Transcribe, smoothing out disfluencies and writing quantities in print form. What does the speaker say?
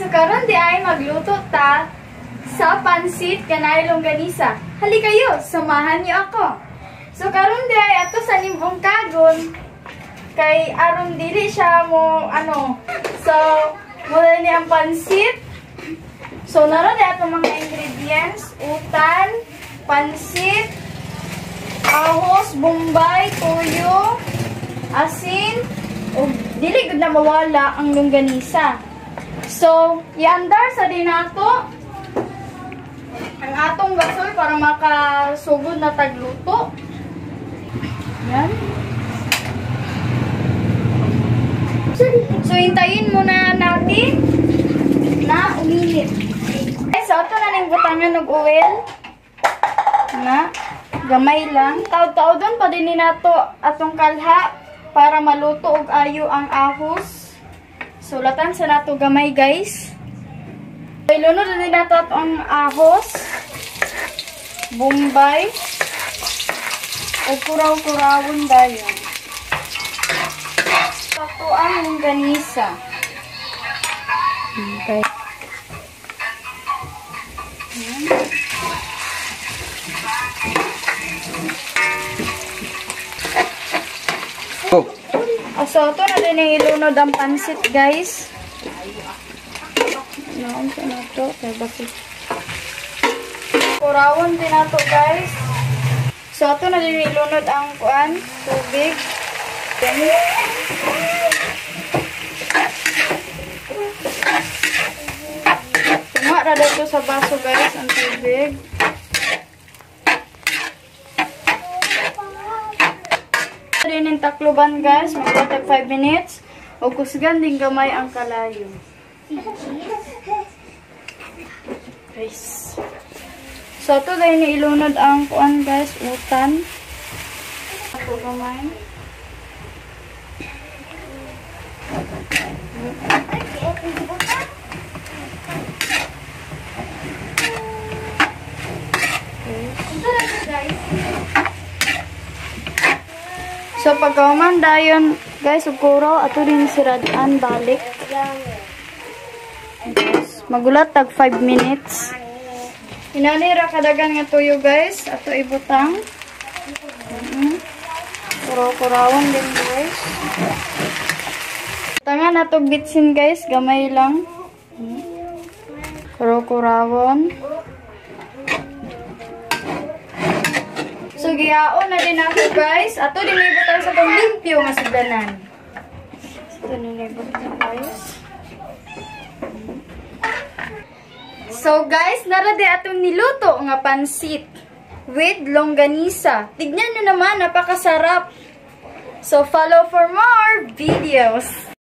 So karon di ay magluto ta sa pansit kanay longganisa. Hali kayo, samahan niyo ako. So karon di ay ato sa nimong kagon kay aron dili siya mo So muna ni ang pansit. So naron di ato mga ingredients, utan, pansit, ahos, bombay, toyo, asin, o dili gud na mawala ang longganisa. So, iandar sa dinato ang atong gasol para makasugod na tagluto. Yan. So, hintayin muna natin na uminit. Okay, so, ito na ning butangan ng oil na gamay lang. Taod-taodon pa din nato atong kalha para maluto og ayo ang ahos. Sulatan sa nato gamay, guys. Ilunod din nato ang ahos, bombay, o kuraw-kurawon dayon. Tato ang longganisa. Okay. Oh. So, ito na din yung ilunod ang pansit, guys. Naon sa nato. Kaya bakit? Kurawon din nato, guys. So, ito na din yung ilunod ang kuan, tubig. Tumara dito sa baso, guys, ang tubig. Din yung takluban, guys, magpatag 5 minutes o kusgan din gamay ang kalayo. Guys. So ito din ilunod ang kuan, guys, utan. Ako gamay. So, pagkaman dayon, guys, ugkuro, ato din siradaan balik. Guys, magulat tag 5 minutes. Inanira kadagan nga tuyo, guys. Ato ibutang. Kuraw-kurawon din, guys. Tangan ato bitsin, guys. Gamay lang. Kuraw-kurawon. So, giyaon na din ako, guys. Ato din ibutan sa itong limpyo nga sudanan. Ito na ibutan, guys. So, guys, naradi atong niluto nga pansit with longganisa. Tignan nyo naman, napakasarap. So, follow for more videos.